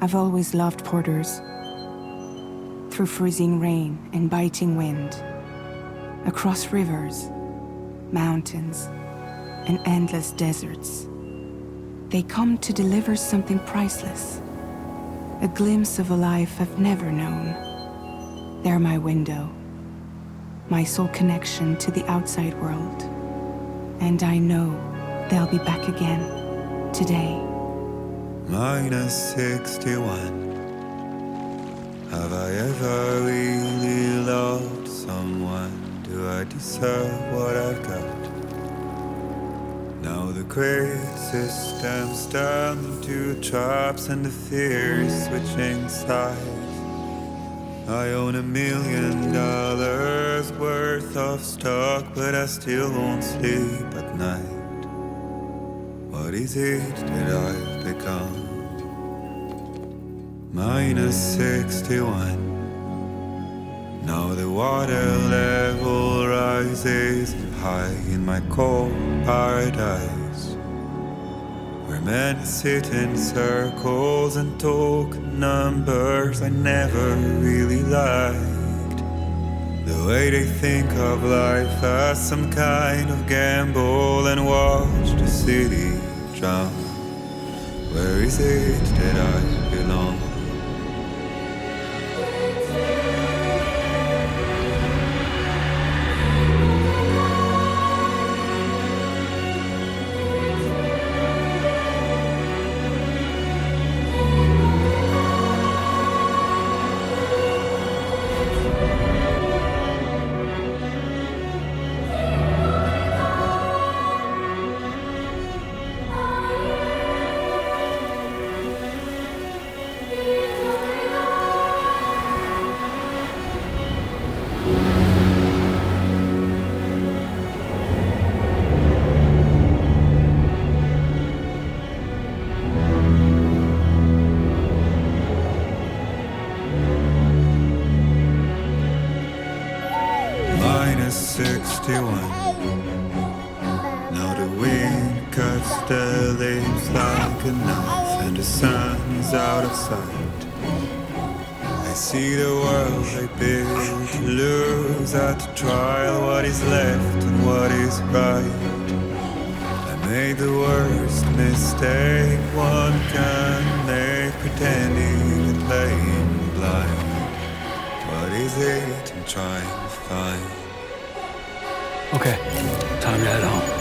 I've always loved porters. Through freezing rain and biting wind, across rivers, mountains, and endless deserts, they come to deliver something priceless, a glimpse of a life I've never known. They're my window, my sole connection to the outside world. And I know they'll be back again, today. -61. Have I ever really loved someone? Do I deserve what I've got? Now the great systems turn into traps and the fear is switching sides. I own $1 million worth of stock, but I still won't sleep at night. What is it that I've become? -61. Now the water level rises high in my cold paradise, where men sit in circles and talk numbers I never really liked. The way they think of life as some kind of gamble and watch the city drown. Where is it that I belong? -61. Now the wind cuts the leaves like a knife and the sun is out of sight. I see the world I built to lose at the trial, what is left and what is right. I made the worst mistake one can make, pretending and playing blind. What is it I'm trying to find? Okay, time to head home.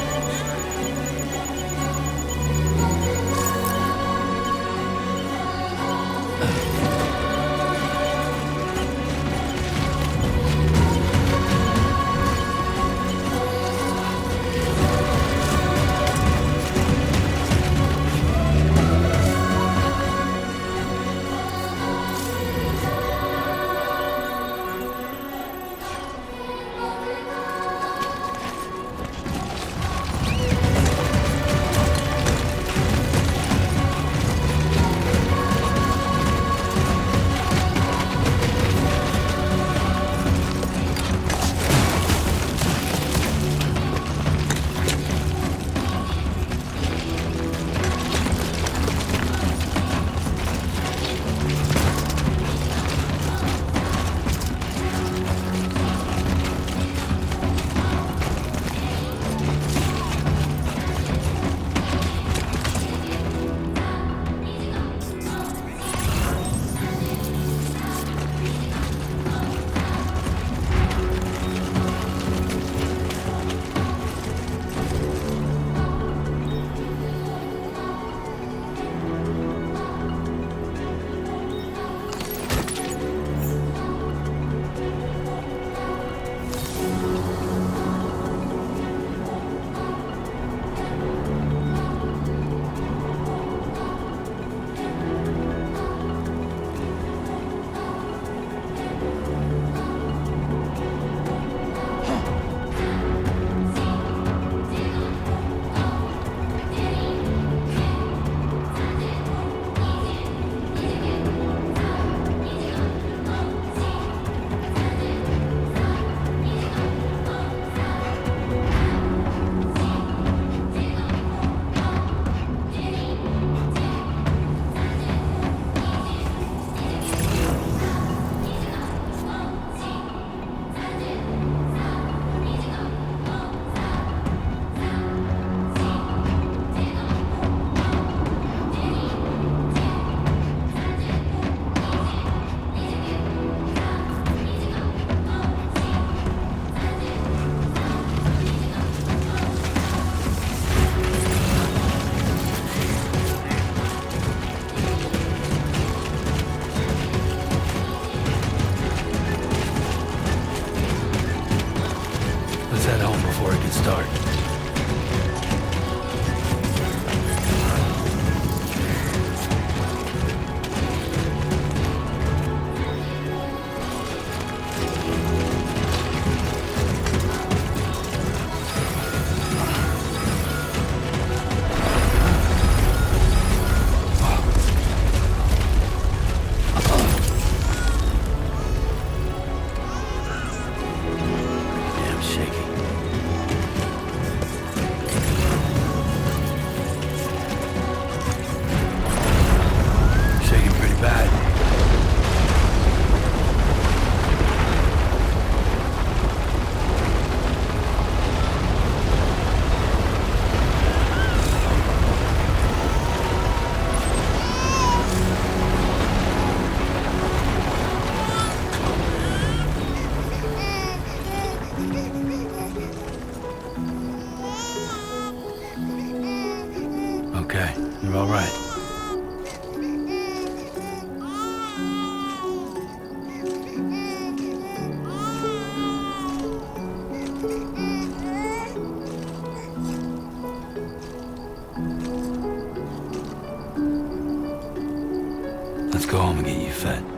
go home and get you fed.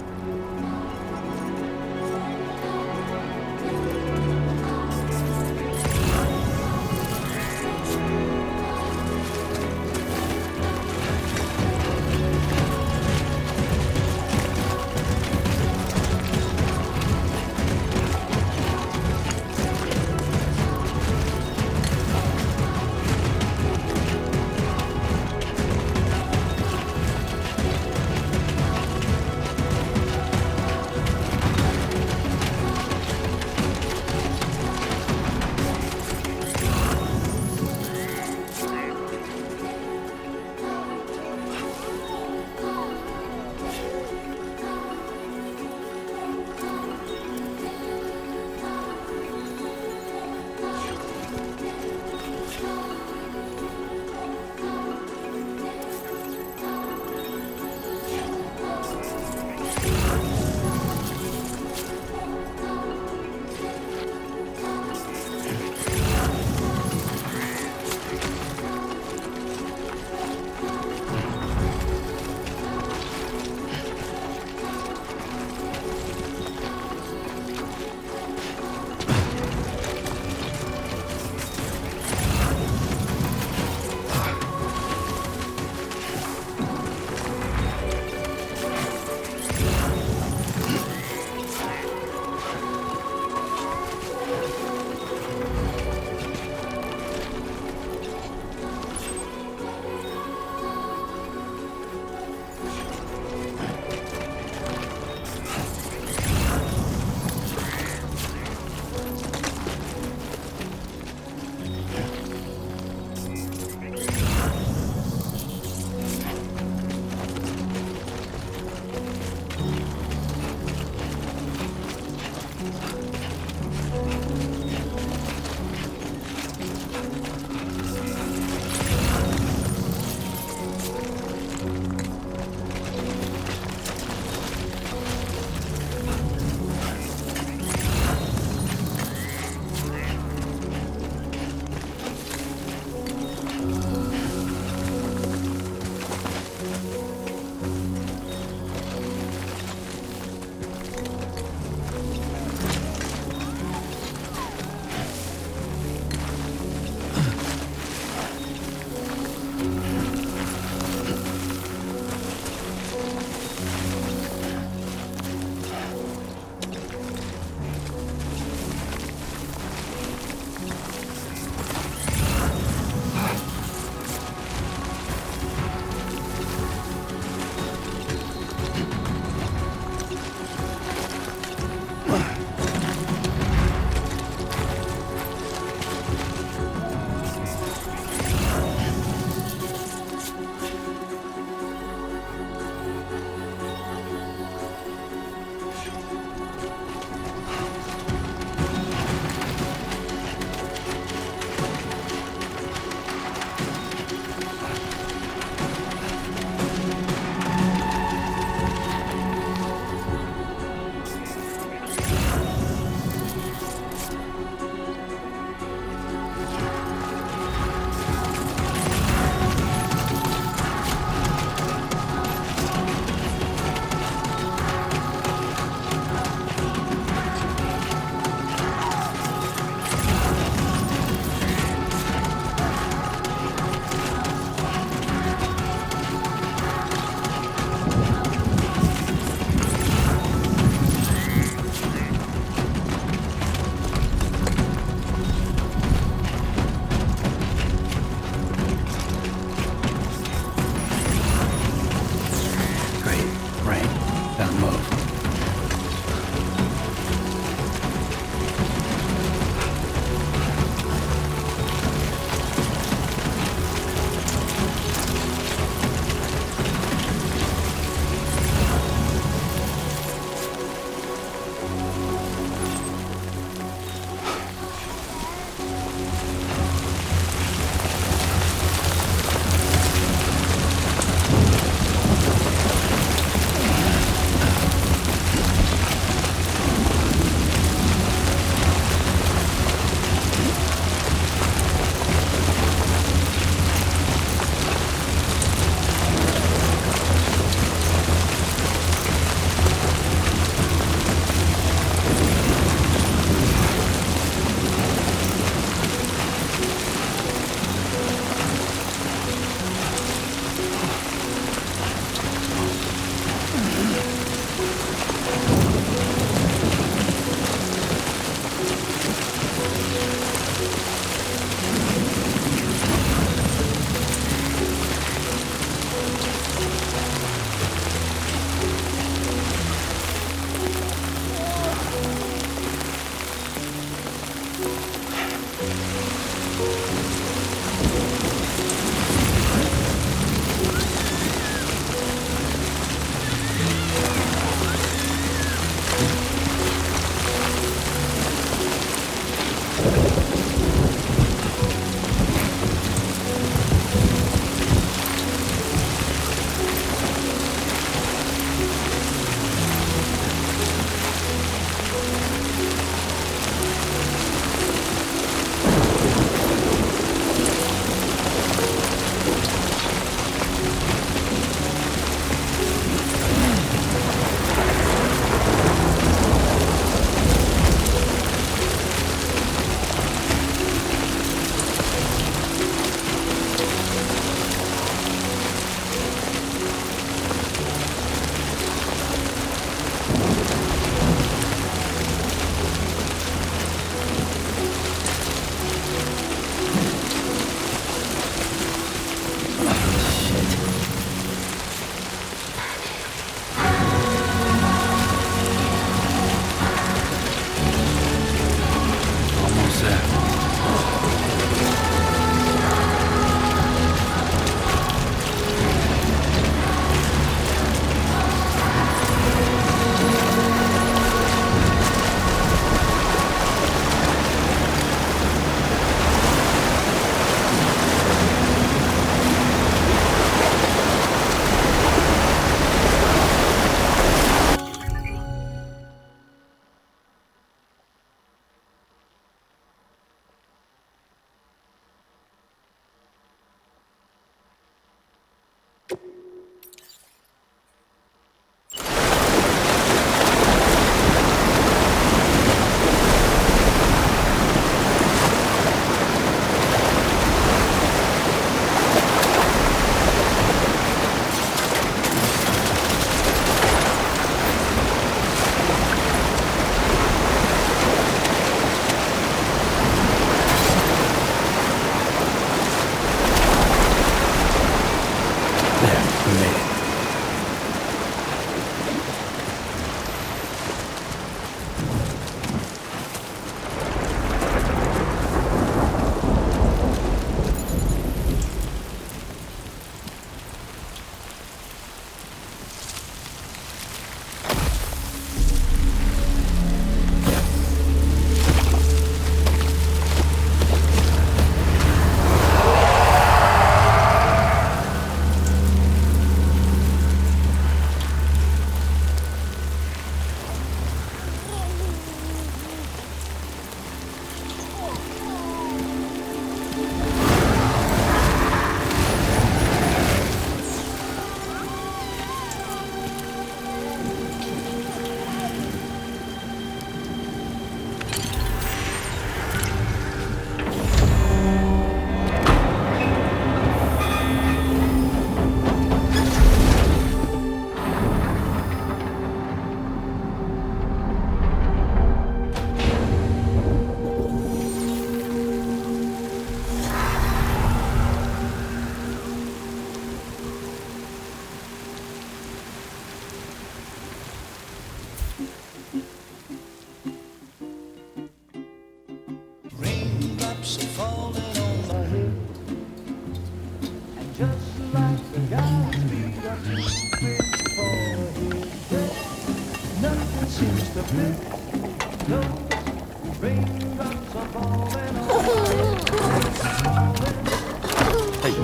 Hey.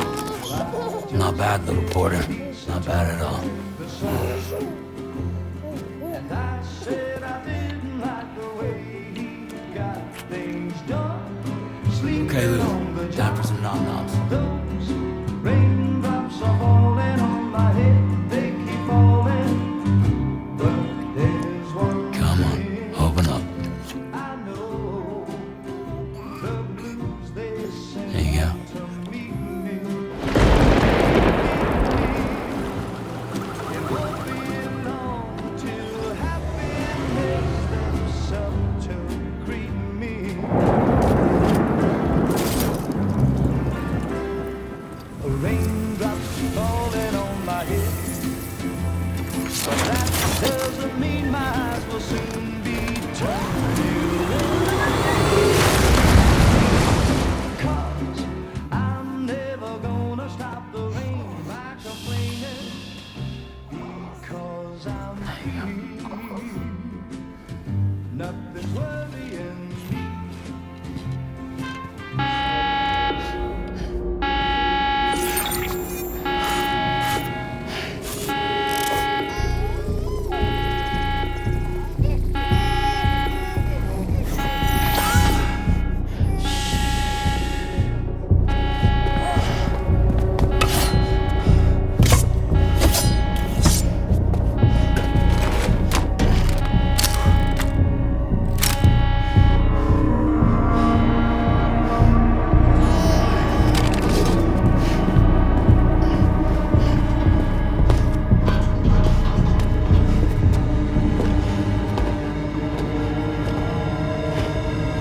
Not bad, little porter. Not bad at all. Okay, Lou. Time for some nom-noms. Raindrops are falling on my head, they keep falling. But there's one Come on, open up. I know, the blues they sing There you go. to me. It won't be long till happiness themselves to greet me. Raindrops falling on my head, but that doesn't mean my eyes will soon be turned to red. 'Cause I'm never gonna stop the rain by complaining, because I'm free. Nothing's worrying me.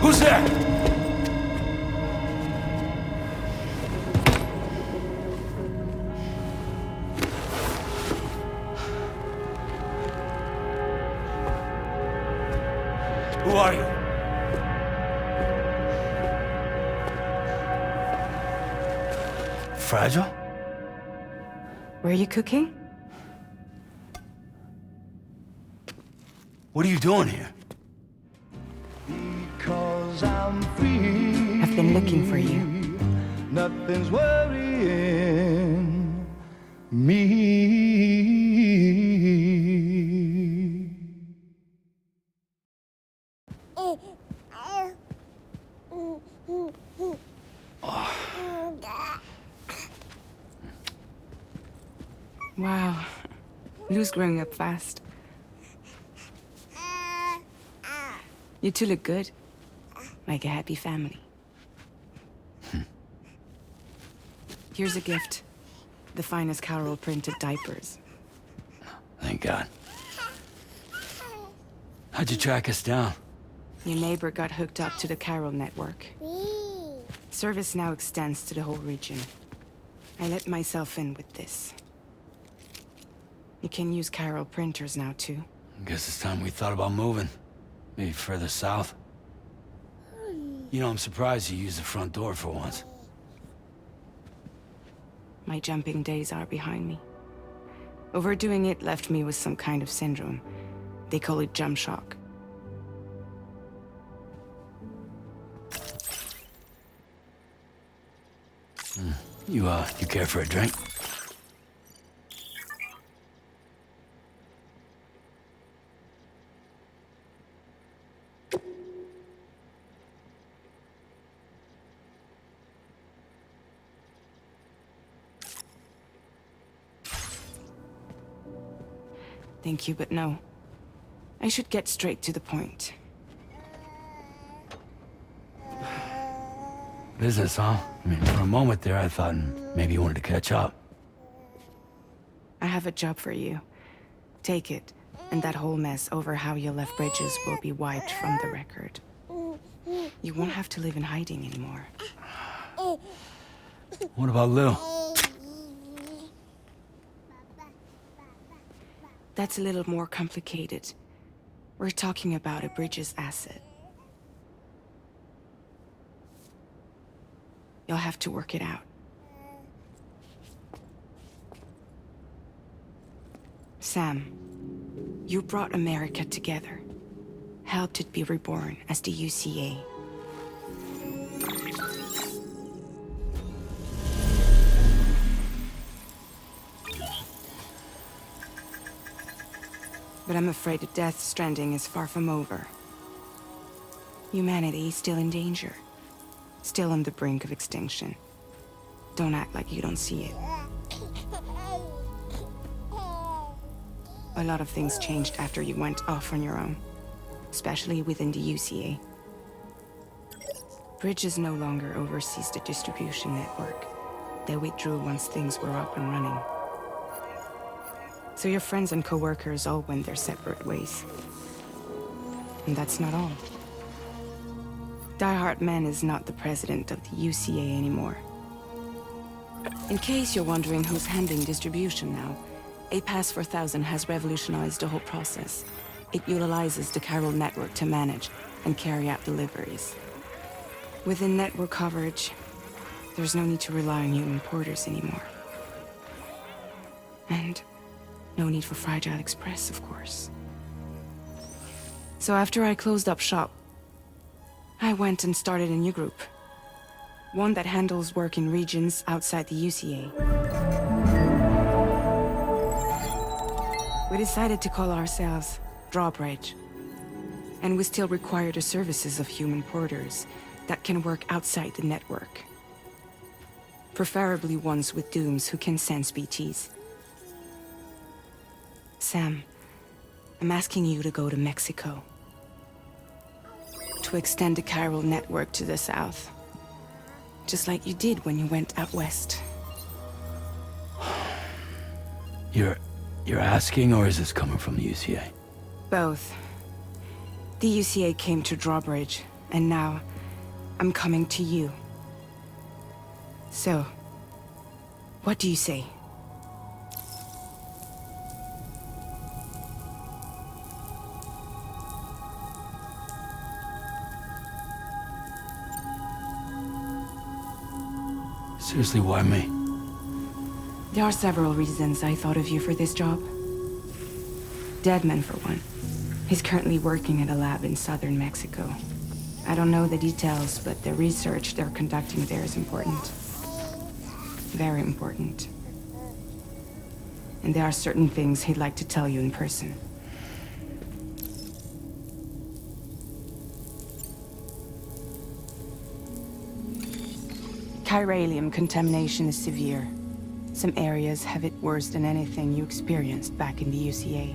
Who's there? Who are you? Fragile? Were you cooking? What are you doing here? Because I'm free. I've been looking for you. Nothing's worrying me. Wow. Lou's growing up fast. You two look good. Like a happy family. Here's a gift. The finest Carol printed diapers. Thank God. How'd you track us down? Your neighbor got hooked up to the Carol network. Service now extends to the whole region. I let myself in with this. You can use Carol printers now, too. Guess it's time we thought about moving. Maybe further south. You know, I'm surprised you used the front door for once. My jumping days are behind me. Overdoing it left me with some kind of syndrome. They call it jump shock. You care for a drink? Thank you, but no. I should get straight to the point. Business, huh? I mean, for a moment there, I thought maybe you wanted to catch up. I have a job for you. Take it, and that whole mess over how you left bridges will be wiped from the record. You won't have to live in hiding anymore. What about Lou? That's a little more complicated. We're talking about a bridges asset. You'll have to work it out. Sam, you brought America together. helped it be reborn as the UCA. But I'm afraid that Death Stranding is far from over. Humanity is still in danger. Still on the brink of extinction. Don't act like you don't see it. A lot of things changed after you went off on your own. Especially within the UCA. Bridges no longer oversees the distribution network. They withdrew once things were up and running. So your friends and co-workers all went their separate ways. And that's not all. Die Hard Man is not the president of the UCA anymore. In case you're wondering who's handling distribution now, A Pass 4000 has revolutionized the whole process. It utilizes the chiral network to manage and carry out deliveries. Within network coverage, there's no need to rely on human porters anymore. And no need for Fragile Express, of course. So after I closed up shop, I went and started a new group. One that handles work in regions outside the UCA. We decided to call ourselves Drawbridge. And we still require the services of human porters that can work outside the network. Preferably ones with dooms who can sense BTs. Sam, I'm asking you to go to Mexico. To extend the chiral network to the south. Just like you did when you went out west. You're asking, or is this coming from the UCA? Both. The UCA came to Drawbridge, and now I'm coming to you. So, what do you say? Seriously, why me? There are several reasons I thought of you for this job. Deadman, for one. He's currently working at a lab in southern Mexico. I don't know the details, but the research they're conducting there is important. Very important. And there are certain things he'd like to tell you in person. Chiralium contamination is severe. Some areas have it worse than anything you experienced back in the UCA.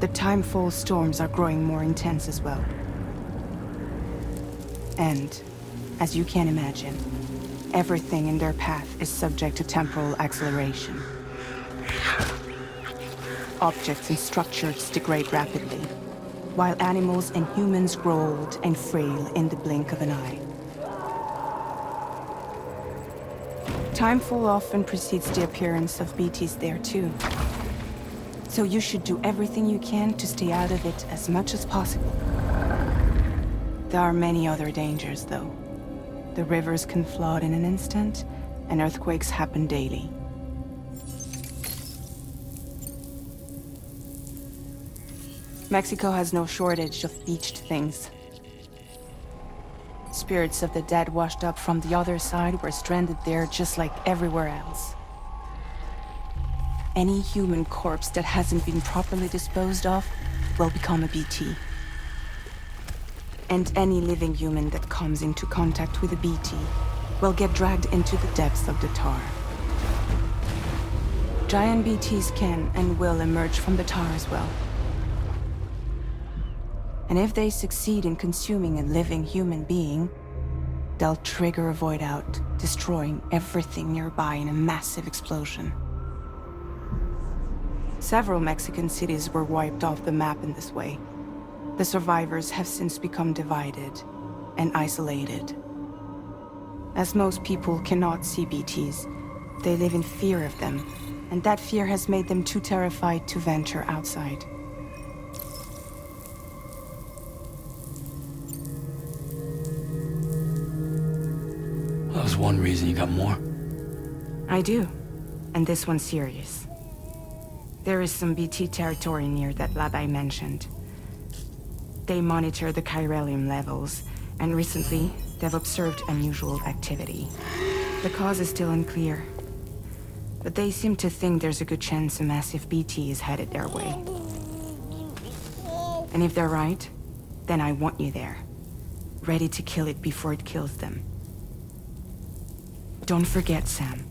The timefall storms are growing more intense as well. And, as you can imagine, everything in their path is subject to temporal acceleration. Objects and structures degrade rapidly, while animals and humans grow old and frail in the blink of an eye. Timefall often precedes the appearance of BTs there too. So you should do everything you can to stay out of it as much as possible. There are many other dangers, though. The rivers can flood in an instant, and earthquakes happen daily. Mexico has no shortage of beached things. Spirits of the dead washed up from the other side were stranded there just like everywhere else. Any human corpse that hasn't been properly disposed of will become a BT. And any living human that comes into contact with a BT will get dragged into the depths of the tar. Giant BTs can and will emerge from the tar as well. And if they succeed in consuming a living human being, they'll trigger a void out, destroying everything nearby in a massive explosion. Several Mexican cities were wiped off the map in this way. The survivors have since become divided and isolated. As most people cannot see BTs, they live in fear of them, and that fear has made them too terrified to venture outside. That was one reason. You got more? I do, and this one's serious. There is some BT territory near that lab I mentioned. They monitor the chiralium levels, and recently, they've observed unusual activity. The cause is still unclear, but they seem to think there's a good chance a massive BT is headed their way. And if they're right, then I want you there, ready to kill it before it kills them. Don't forget, Sam.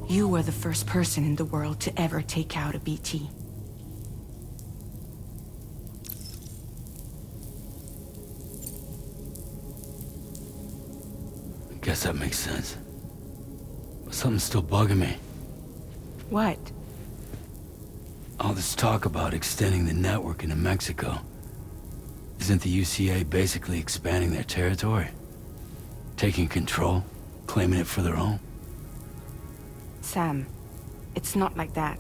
You were the first person in the world to ever take out a BT. I guess that makes sense. But something's still bugging me. What? All this talk about extending the network into Mexico. Isn't the UCA basically expanding their territory? Taking control? Claiming it for their own? Sam, it's not like that.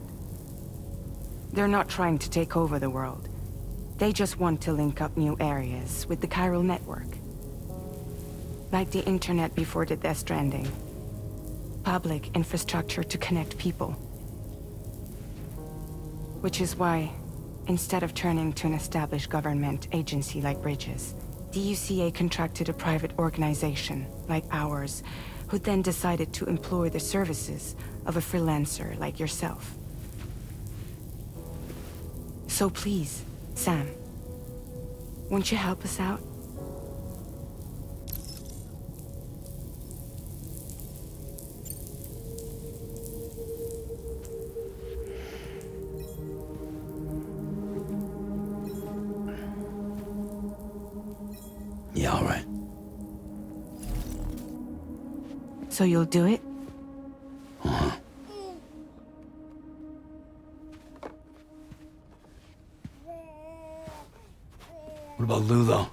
They're not trying to take over the world. They just want to link up new areas with the chiral network. Like the internet before the Death Stranding. Public infrastructure to connect people. Which is why, instead of turning to an established government agency like Bridges, the UCA contracted a private organization, like ours, who then decided to employ the services of a freelancer like yourself. So please, Sam, won't you help us out? Yeah, all right. So you'll do it? Uh-huh. What about Lou, though?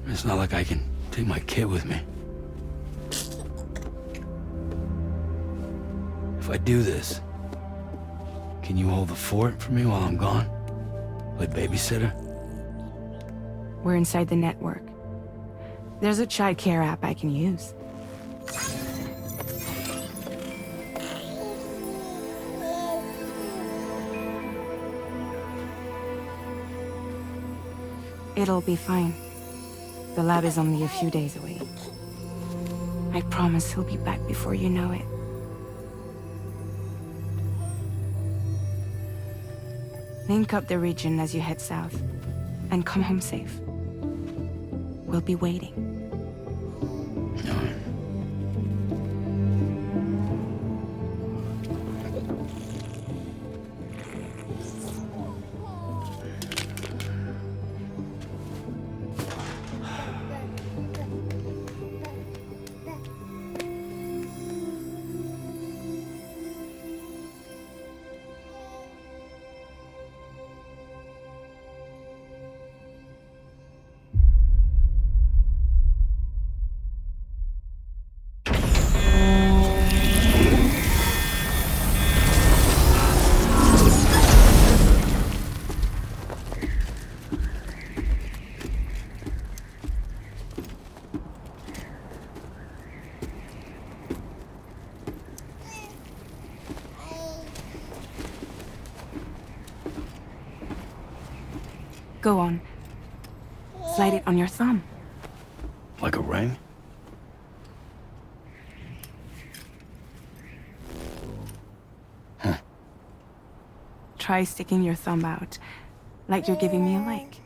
It's not like I can take my kid with me. If I do this, can you hold the fort for me while I'm gone? Play babysitter? We're inside the network. There's a child care app I can use. It'll be fine. The lab is only a few days away. I promise he'll be back before you know it. Link up the region as you head south, and come home safe. We'll be waiting. All right. Go on. Slide it on your thumb. Like a ring? Huh. Try sticking your thumb out, like you're giving me a like.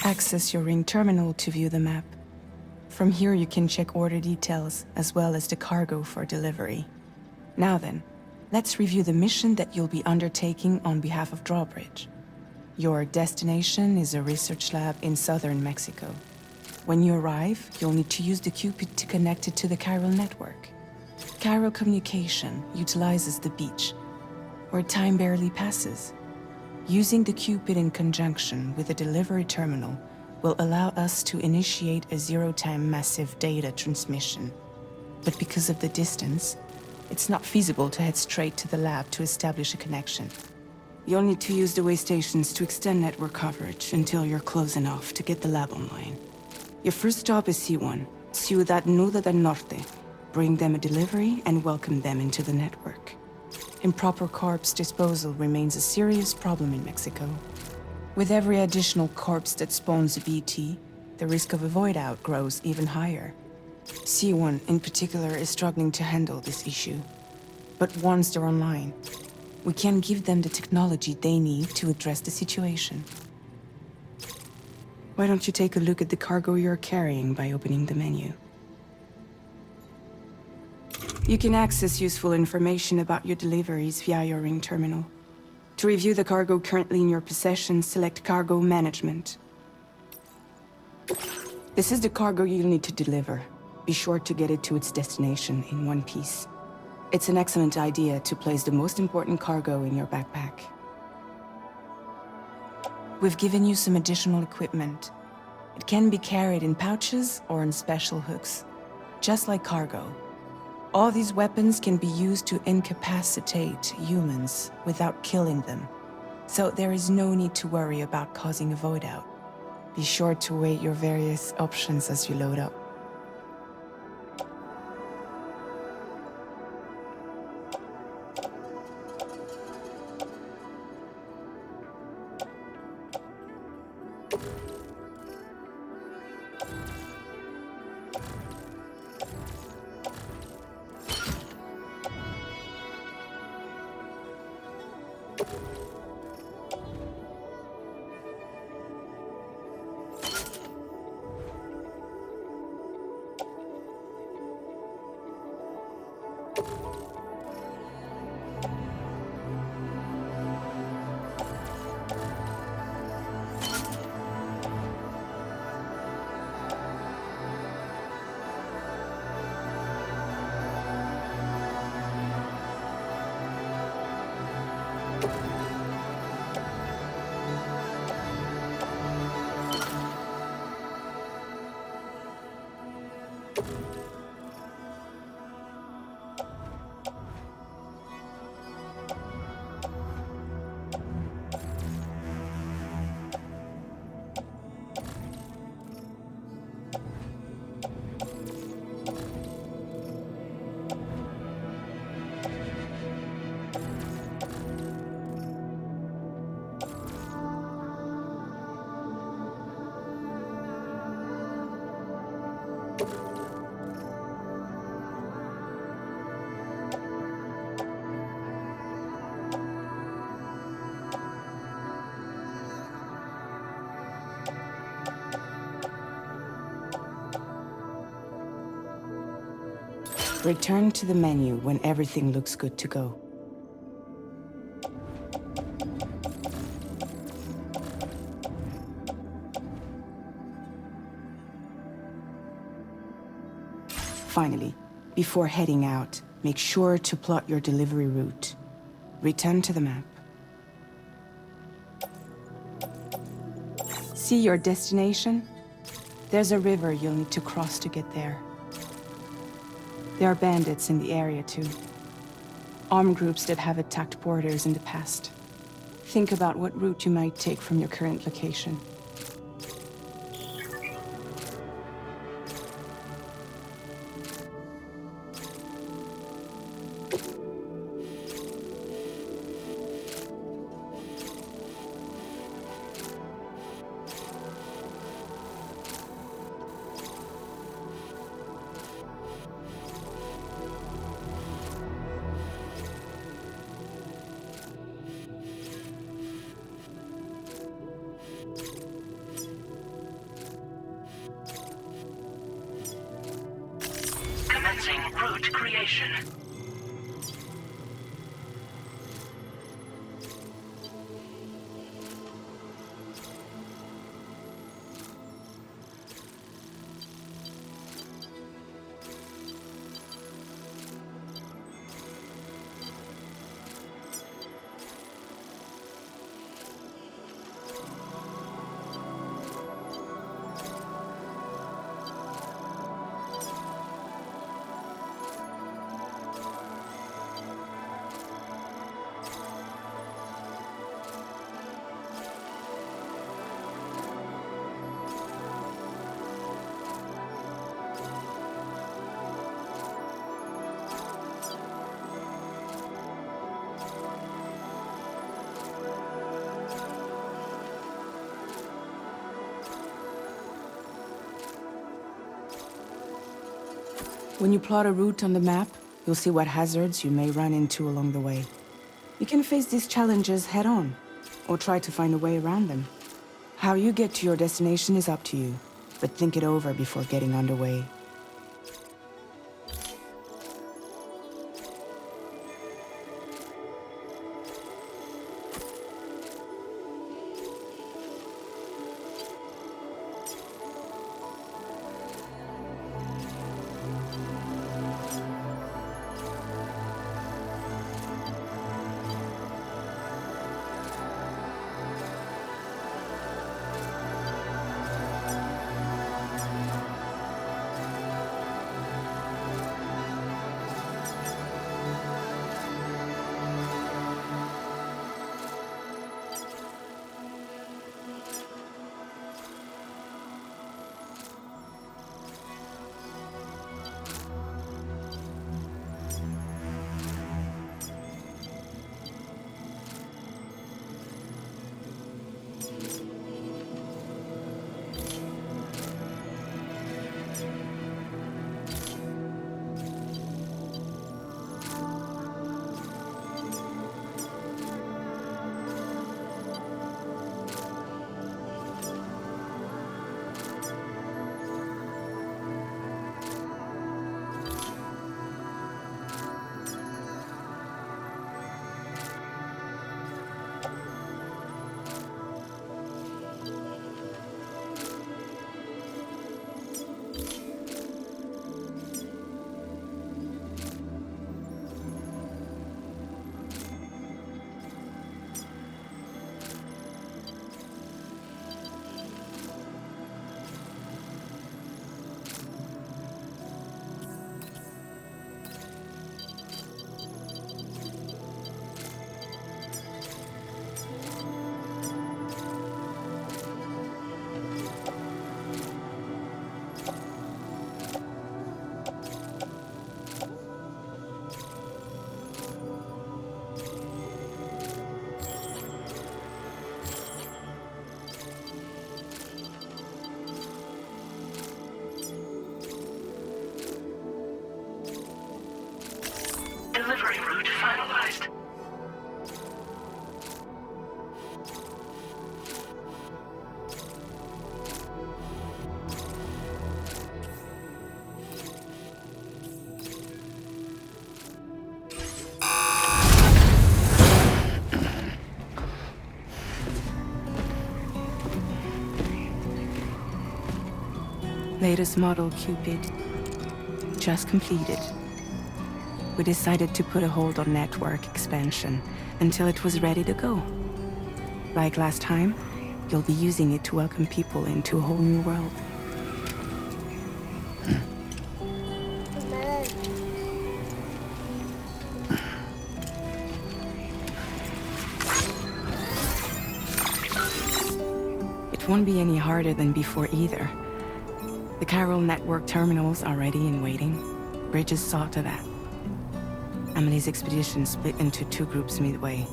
Access your ring terminal to view the map. From here you can check order details, as well as the cargo for delivery. Now then, let's review the mission that you'll be undertaking on behalf of Drawbridge. Your destination is a research lab in southern Mexico. When you arrive, you'll need to use the Cupid to connect it to the chiral network. Chiral communication utilizes the beach, where time barely passes. Using the Cupid in conjunction with a delivery terminal will allow us to initiate a zero-time massive data transmission. But because of the distance, it's not feasible to head straight to the lab to establish a connection. You'll need to use the way stations to extend network coverage until you're close enough to get the lab online. Your first stop is C1, Ciudad Nuda del Norte. Bring them a delivery and welcome them into the network. Improper corpse disposal remains a serious problem in Mexico. With every additional corpse that spawns a BT, the risk of a void out grows even higher. C1 in particular is struggling to handle this issue. But once they're online, we can give them the technology they need to address the situation. Why don't you take a look at the cargo you're carrying by opening the menu? You can access useful information about your deliveries via your ring terminal. To review the cargo currently in your possession, select Cargo Management. This is the cargo you'll need to deliver. Be sure to get it to its destination in one piece. It's an excellent idea to place the most important cargo in your backpack. We've given you some additional equipment. It can be carried in pouches or on special hooks, just like cargo. All these weapons can be used to incapacitate humans without killing them, so there is no need to worry about causing a void out. Be sure to weigh your various options as you load up. Return to the menu when everything looks good to go. Finally, before heading out, make sure to plot your delivery route. Return to the map. See your destination? There's a river you'll need to cross to get there. There are bandits in the area too. Armed groups that have attacked borders in the past. Think about what route you might take from your current location. Commencing route creation. When you plot a route on the map, you'll see what hazards you may run into along the way. You can face these challenges head-on, or try to find a way around them. How you get to your destination is up to you, but think it over before getting underway. Delivery route finalized. Latest model Cupid. Just completed. We decided to put a hold on network expansion until it was ready to go. Like last time, you'll be using it to welcome people into a whole new world. It won't be any harder than before either. The Chiral network terminals are ready and waiting. Bridges saw to that. Emily's expedition split into two groups midway.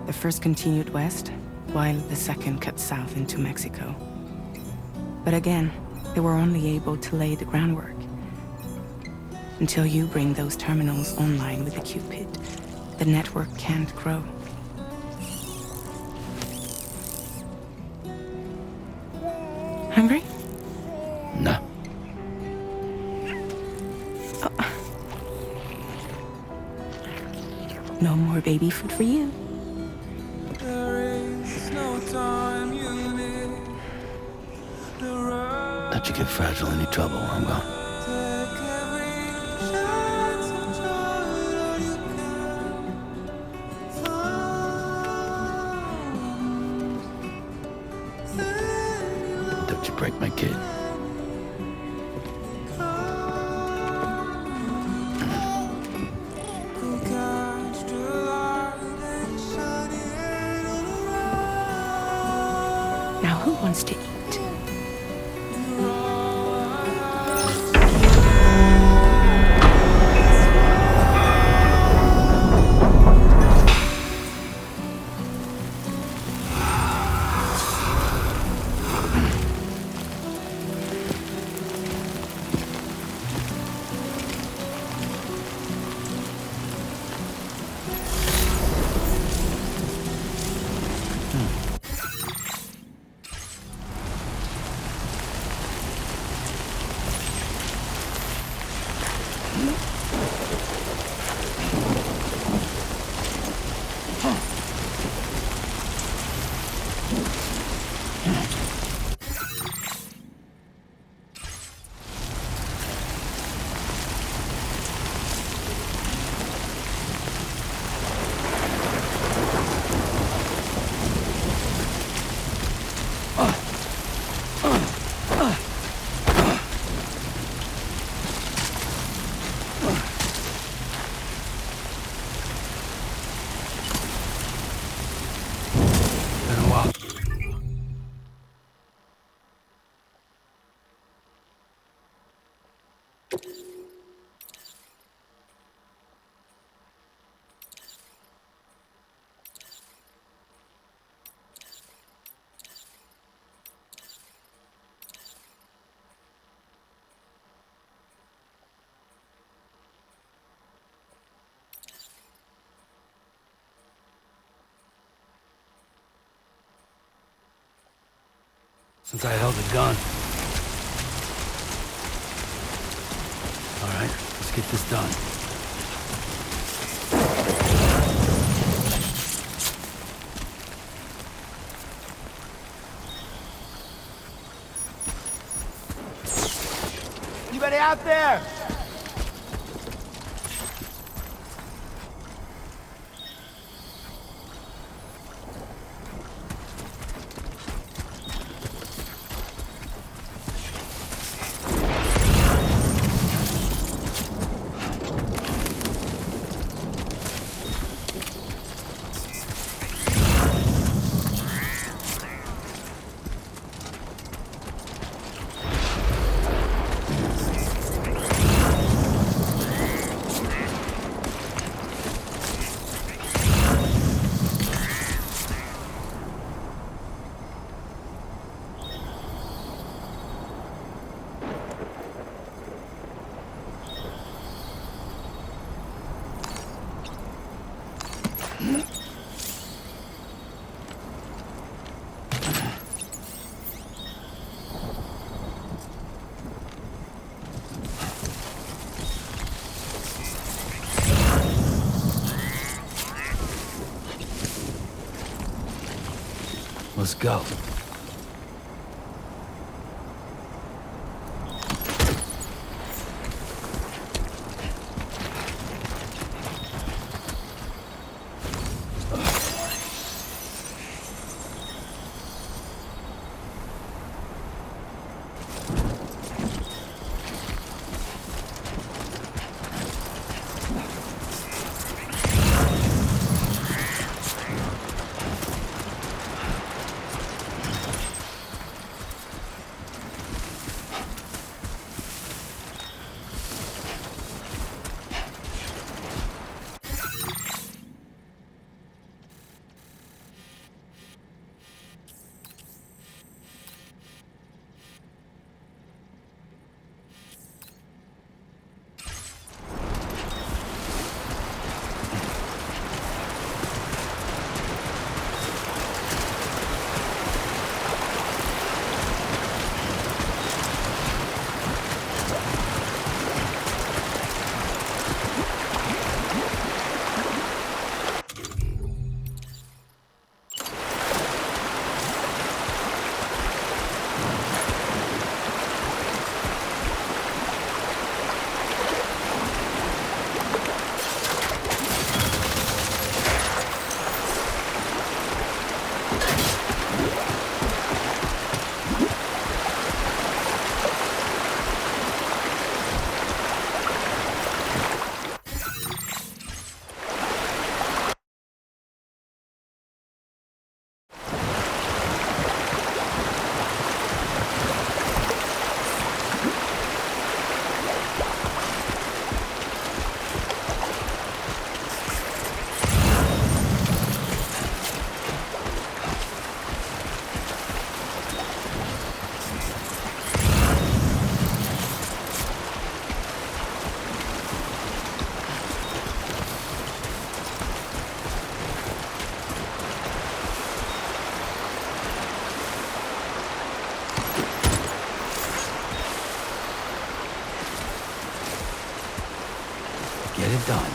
The first continued west, while the second cut south into Mexico. But again, they were only able to lay the groundwork. Until you bring those terminals online with the Cupid, the network can't grow. Hungry? No. No more baby food for you. Let you get fragile any trouble, I'm gone. Don't you break my kid. Now who wants to eat? Been a while. Since I held a gun. All right, let's get this done. Anybody out there? Let's go. get it done.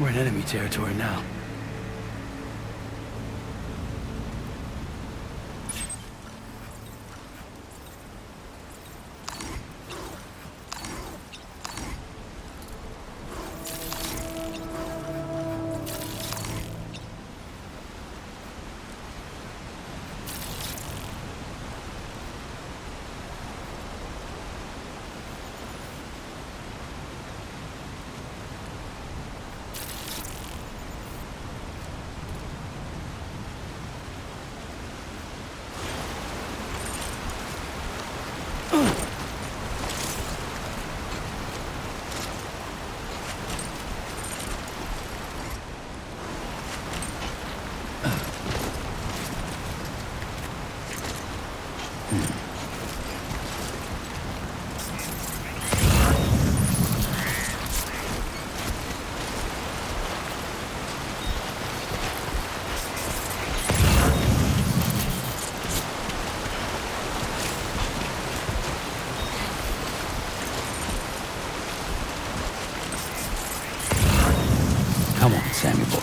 We're in enemy territory now. Come on, Sammy boy.